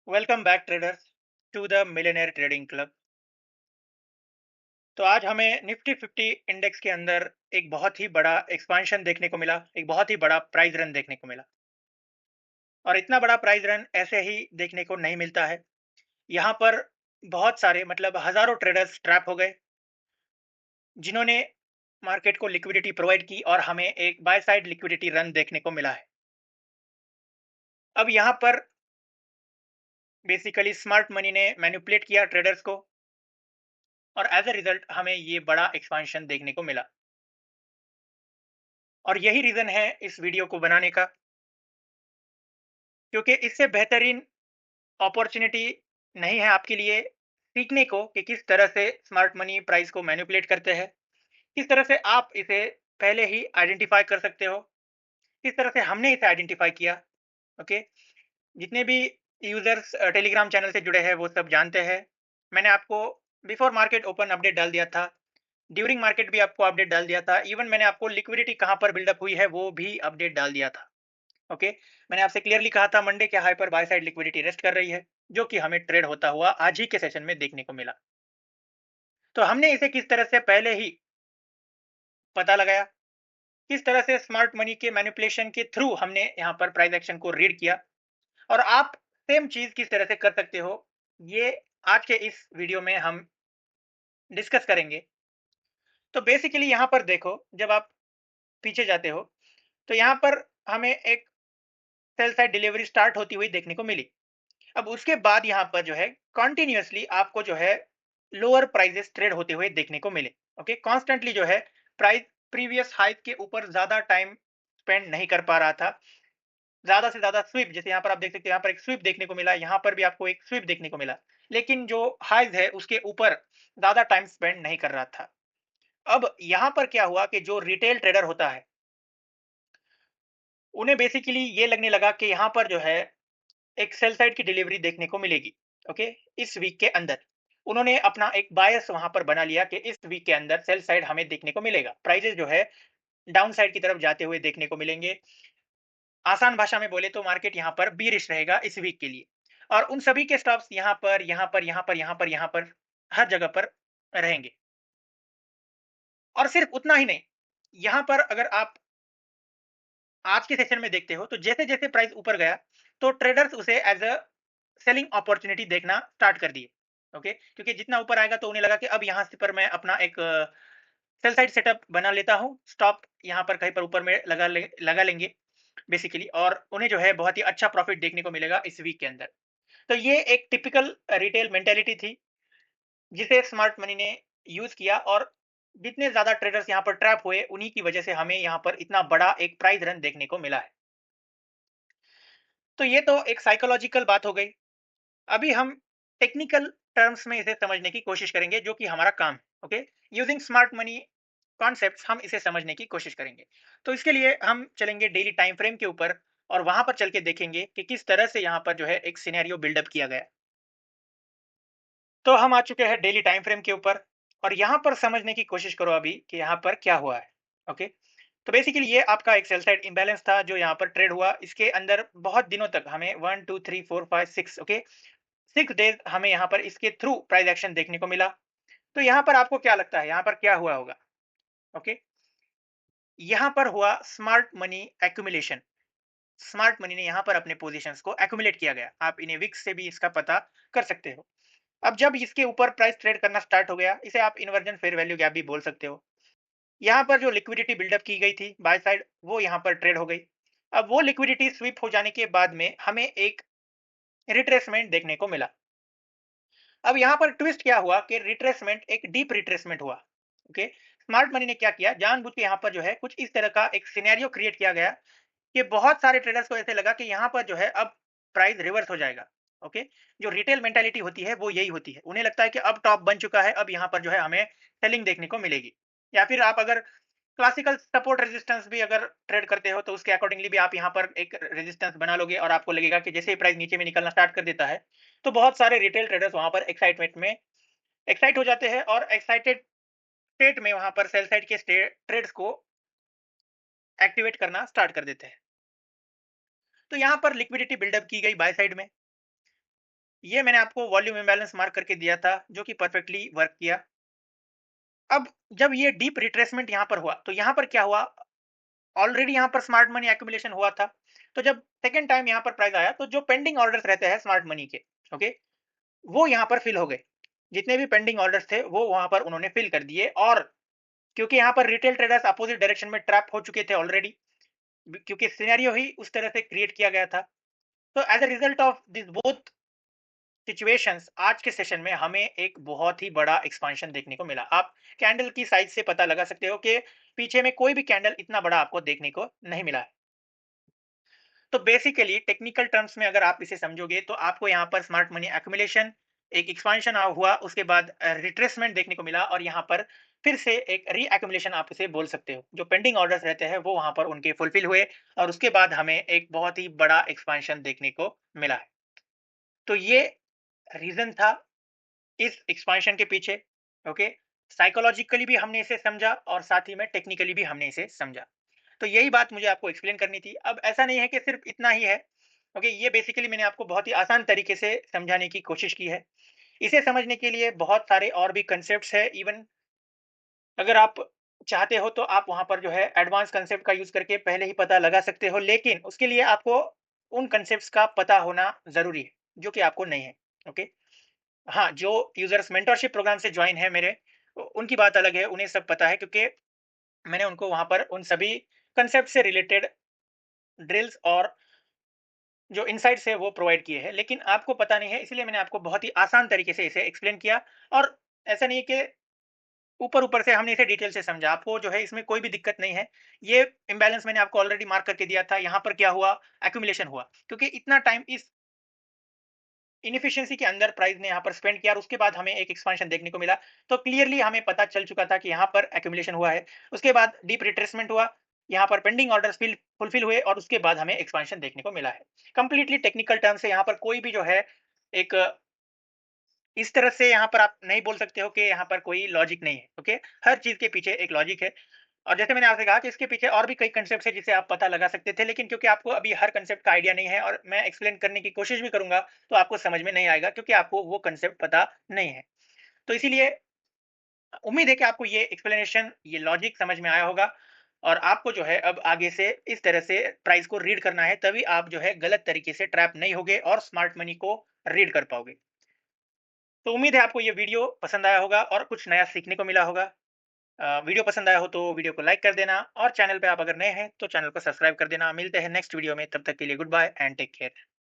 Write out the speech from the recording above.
Welcome back traders to the millionaire trading club. तो आज हमें निफ्टी 50 इंडेक्स के अंदर एक बहुत ही बड़ा एक्सपांशन देखने को मिला, एक बहुत ही बड़ा प्राइस रन देखने को मिला। और इतना बड़ा प्राइस रन ऐसे ही देखने को नहीं मिलता है। यहाँ पर बहुत सारे मतलब हजारों ट्रेडर्स ट्रैप हो गए, जिन्होंने मार्केट को लिक्विडिटी प्रोवाइड की और हमें एक बाय साइड लिक्विडिटी रन देखने को मिला है। अब यहाँ पर बेसिकली स्मार्ट मनी ने मैनिपुलेट किया ट्रेडर्स को, और एज अ रिजल्ट हमें ये बड़ा एक्सपांशन देखने को मिला। और यही रीजन है इस वीडियो को बनाने का, क्योंकि इससे बेहतरीन अपॉर्चुनिटी नहीं है आपके लिए सीखने को कि किस तरह से स्मार्ट मनी प्राइस को मैनिपुलेट करते हैं, किस तरह से आप इसे पहले ही आइडेंटिफाई कर सकते हो, किस तरह से हमने इसे आइडेंटिफाई किया। ओके, जितने भी यूजर्स टेलीग्राम चैनल से जुड़े हैं वो सब जानते हैं। मैंने आपको बिफोर मार्केट ओपन अपडेट डाल दिया था, ड्यूरिंग मार्केट भी आपको अपडेट डाल दिया था, इवन मैंने आपको लिक्विडिटी कहां पर बिल्डअप हुई है वो भी अपडेट डाल दिया था। ओके, मैंने आपसे क्लियरली कहा था मंडे के हाई पर बाय साइड लिक्विडिटी रेस्ट कर रही है, जो कि हमें ट्रेड होता हुआ आज ही के सेशन में देखने को मिला। तो हमने इसे किस तरह से पहले ही पता लगाया, किस तरह से स्मार्ट मनी के मैनिपुलेशन के थ्रू हमने यहाँ पर प्राइस एक्शन को रीड किया, और आप सेम चीज किस तरह से कर सकते हो, ये आज के इस वीडियो में हम डिस्कस करेंगे। तो बेसिकली यहाँ पर देखो, जब आप पीछे जाते हो तो यहाँ पर हमें एक सेल साइड डिलीवरी स्टार्ट होती हुई देखने को मिली। अब उसके बाद यहाँ पर जो है कंटिन्यूअसली आपको जो है लोअर प्राइसेस ट्रेड होते हुए देखने को मिले। ओके, कॉन्स्टेंटली जो है प्राइस प्रीवियस हाइट के ऊपर ज्यादा टाइम स्पेंड नहीं कर पा रहा था। ज्यादा से ज्यादा स्वीप, जैसे यहाँ पर आप देख सकते हैं, यहाँ पर एक स्वीप देखने को मिला, यहाँ पर भी आपको एक स्वीप देखने को मिला, लेकिन जो हाइज है उसके ऊपर ज्यादा टाइम स्पेंड नहीं कर रहा था। अब यहाँ पर क्या हुआ कि जो रिटेल ट्रेडर होता है, उन्हें बेसिकली ये लगने लगा कि यहाँ पर जो है एक सेल साइड की डिलीवरी देखने को मिलेगी। ओके, इस वीक के अंदर उन्होंने अपना एक बायस वहां पर बना लिया कि इस वीक के अंदर सेल साइड हमें देखने को मिलेगा, प्राइजेस जो है डाउन साइड की तरफ जाते हुए देखने को मिलेंगे। आसान भाषा में बोले तो मार्केट यहाँ पर बीरिश रहेगा इस वीक के लिए, और उन सभी के स्टॉप्स यहाँ पर यहाँ पर यहाँ पर यहाँ पर यहाँ पर हर जगह पर रहेंगे। और सिर्फ उतना ही नहीं, यहाँ पर अगर आप आज के सेशन में देखते हो तो जैसे जैसे प्राइस ऊपर गया तो ट्रेडर्स उसे एज अ सेलिंग अपॉर्चुनिटी देखना स्टार्ट कर दिए। ओके, क्योंकि जितना ऊपर आएगा तो उन्हें लगा कि अब यहाँ से पर मैं अपना एक सेल साइड सेटअप बना लेता हूँ, स्टॉप यहाँ पर कहीं पर ऊपर में लगा लेंगे बेसिकली, और उन्हें जो है बहुत ही अच्छा प्रॉफिट देखने को मिलेगा इस वीक के अंदर। तो ये एक टिपिकल रिटेल मेंटेलिटी थी जिसे स्मार्ट मनी ने यूज किया, और जितने ज्यादा ट्रेडर्स यहाँ पर ट्रैप हुए उन्हीं की वजह से हमें यहाँ पर इतना बड़ा एक प्राइस रन देखने को मिला है। तो ये तो एक साइकोलॉजिकल बात हो गई। अभी हम टेक्निकल टर्म्स में इसे समझने की कोशिश करेंगे, जो कि हमारा काम है। Okay, using smart money concepts हम इसे समझने की कोशिश करेंगे। तो इसके लिए हम चलेंगे डेली टाइम फ्रेम के ऊपर, और वहां पर चल के देखेंगे कि किस तरह से यहाँ पर जो है एक सिनेरियो बिल्डअप किया गया। तो हम आ चुके हैं डेली टाइम फ्रेम के ऊपर, और यहाँ पर समझने की कोशिश करो अभी कि यहाँ पर क्या हुआ है। ओके, तो बेसिकली ये आपका एक सेल साइड इंबैलेंस था जो यहाँ पर ट्रेड हुआ। इसके अंदर बहुत दिनों तक हमें 1 2 3 4 5 6, ओके, 6 डेज हमें यहाँ पर इसके थ्रू प्राइस एक्शन देखने को मिला। तो यहाँ पर आपको क्या लगता है यहाँ पर क्या हुआ होगा? ओके, यहाँ पर हुआ smart money accumulation. Smart money ने यहाँ पर अपने पोजीशंस को एक्यूमुलेट किया गया। आप इन्हें विक्स से भी इसका पता कर सकते हो। अब जब इसके ऊपर प्राइस ट्रेड करना स्टार्ट हो गया, इसे आप इन्वर्जन फेयर वैल्यू गैप भी बोल सकते हो। यहाँ पर जो लिक्विडिटी बिल्डअप की गई थी बाय साइड, वो यहाँ पर ट्रेड हो गई। अब वो लिक्विडिटी स्वीप हो जाने के बाद में हमें एक रिट्रेसमेंट देखने को मिला। अब यहाँ पर ट्विस्ट क्या हुआ कि रिट्रेसमेंट एक डीप रिट्रेसमेंट हुआ। ओके, स्मार्ट मनी ने क्या किया, जानबूझ के यहाँ पर जो है कुछ इस तरह का एक सिनेरियो क्रिएट किया गया कि बहुत सारे ट्रेडर्स को ऐसे लगा कि यहाँ पर जो है अब प्राइस रिवर्स हो जाएगा। ओके, जो रिटेल मेंटालिटी होती है वो यही होती है, उन्हें लगता है कि अब टॉप बन चुका है, अब यहाँ पर जो है हमें सेलिंग देखने को मिलेगी। या फिर आप अगर क्लासिकल सपोर्ट रेजिस्टेंस भी अगर ट्रेड करते हो तो उसके अकॉर्डिंगली भी आप यहाँ पर एक रेजिस्टेंस बना लोगे, और आपको लगेगा कि जैसे ही प्राइस नीचे में निकलना स्टार्ट कर देता है तो बहुत सारे रिटेल ट्रेडर्स वहां पर एक्साइटमेंट में एक्साइट हो जाते हैं, और एक्साइटेड स्टेट में वहां पर सेल साइड के ट्रेड्स को एक्टिवेट करना स्टार्ट कर देते हैं। तो यहाँ पर लिक्विडिटी बिल्डअप की गई बाय साइड में, ये मैंने आपको वॉल्यूम इम्बैलेंस मार्क करके दिया था, जो कि परफेक्टली वर्क किया। अब जब ये डीप रिट्रेसमेंट यहाँ पर हुआ, तो यहाँ पर क्या हुआ, ऑलरेडी यहाँ पर स्मार्ट मनी एक्यूमुलेशन हुआ था। तो जब सेकंड टाइम यहाँ पर प्राइस आया, तो जो पेंडिंग ऑर्डर्स रहते हैं स्मार्ट मनी के, ओके, वो यहाँ पर फिल हो गए। जितने भी पेंडिंग ऑर्डर्स थे, वो वहाँ पर उन्होंने फिल कर दिए। और क्योंकि यहाँ पर रिटेल ट्रेडर्स अपोजिट डायरेक्शन में ट्रैप हो चुके थे ऑलरेडी, क्योंकि सिनेरियो ही उस तरह से क्रिएट किया गया था। तो as a result of this both situations, आज के सेशन में हमें एक बहुत ही बड़ा एक्सपांशन देखने को मिला। आप कैंडल की साइज से पता लगा सकते हो कि पीछे में कोई भी कैंडल इतना बड़ा आपको देखने को नहीं मिला है। तो बेसिकली टेक्निकल टर्म्स में अगर आप इसे समझोगे, तो आपको यहाँ पर स्मार्ट मनी एक्यूमुलेशन, एक एक्सपांशन हुआ, उसके बाद रिट्रेसमेंट देखने को मिला, और यहाँ पर फिर से एक री एक्यूमुलेशन आप इसे बोल सकते हो। जो पेंडिंग ऑर्डर्स रहते हैं, वो वहां पर उनके फुलफिल हुए, और उसके बाद हमें एक बहुत ही बड़ा एक्सपांशन देखने को मिला है। तो ये रीजन था इस एक्सपांशन के पीछे। ओके, साइकोलॉजिकली भी हमने इसे समझा, और साथ ही में टेक्निकली भी हमने इसे समझा। तो यही बात मुझे आपको एक्सप्लेन करनी थी। अब ऐसा नहीं है कि सिर्फ इतना ही है। ओके, ये बेसिकली मैंने आपको बहुत ही आसान तरीके से समझाने की कोशिश की है। इसे समझने के लिए बहुत सारे और भी कंसेप्ट्स है। इवन अगर आप चाहते हो, तो आप वहां पर जो है एडवांस कंसेप्ट का यूज करके पहले ही पता लगा सकते हो, लेकिन उसके लिए आपको उन कंसेप्ट्स का पता होना जरूरी है, जो कि आपको नहीं है। ओके, हाँ, जो यूजर्स मेंटरशिप प्रोग्राम से ज्वाइन है मेरे, उनकी बात अलग है, उन्हें सब पता है, क्योंकि मैंने उनको वहां पर उन सभी कंसेप्ट से रिलेटेड ड्रिल्स और जो इनसाइट्स है वो प्रोवाइड किए हैं। लेकिन आपको पता नहीं है, इसलिए मैंने आपको बहुत ही आसान तरीके से इसे एक्सप्लेन किया। और ऐसा नहीं है कि ऊपर-ऊपर से हमने इसे डिटेल से समझा, आपको जो है इसमें कोई भी दिक्कत नहीं है। ये इम्बैलेंस मैंने आपको ऑलरेडी मार्क करके दिया था, यहाँ पर क्या हुआ, एक्यूमुलेशन हुआ। क्योंकि इतना टाइम इस इनएफिशिएंसी के अंदर प्राइस ने यहाँ पर स्पेंड किया, और उसके बाद हमें एक एक्सपांशन देखने को मिला। तो क्लियरली हमें पता चल चुका था कि यहाँ पर एक्यूमुलेशन हुआ है। उसके बाद डीप रिट्रेसमेंट हुआ, यहाँ पर पेंडिंग ऑर्डर्स फुलफिल हुए, और उसके बाद हमें एक्सपांशन देखने को मिला है। कंप्लीटली टेक्निकल टर्म से यहाँ पर कोई भी जो है एक इस तरह से यहाँ पर आप नहीं बोल सकते हो कि यहाँ पर कोई लॉजिक नहीं है। ओके, हर चीज के पीछे एक लॉजिक है। और जैसे मैंने आपसे कहा कि इसके पीछे और भी कई कंसेप्ट है जिसे आप पता लगा सकते थे, लेकिन क्योंकि आपको अभी हर कंसेप्ट का आइडिया नहीं है, और मैं एक्सप्लेन करने की कोशिश भी करूंगा, तो आपको समझ में नहीं आएगा, क्योंकि आपको वो कंसेप्ट पता नहीं है। तो इसीलिए उम्मीद है कि आपको ये एक्सप्लेनेशन, ये लॉजिक समझ में आया होगा, और आपको जो है अब आगे से इस तरह से प्राइस को रीड करना है, तभी आप जो है गलत तरीके से ट्रैप नहीं होगे और स्मार्ट मनी को रीड कर पाओगे। तो उम्मीद है आपको ये वीडियो पसंद आया होगा और कुछ नया सीखने को मिला होगा। वीडियो पसंद आया हो तो वीडियो को लाइक कर देना, और चैनल पे आप अगर नए हैं तो चैनल को सब्सक्राइब कर देना। मिलते हैं नेक्स्ट वीडियो में, तब तक के लिए good bye and take care.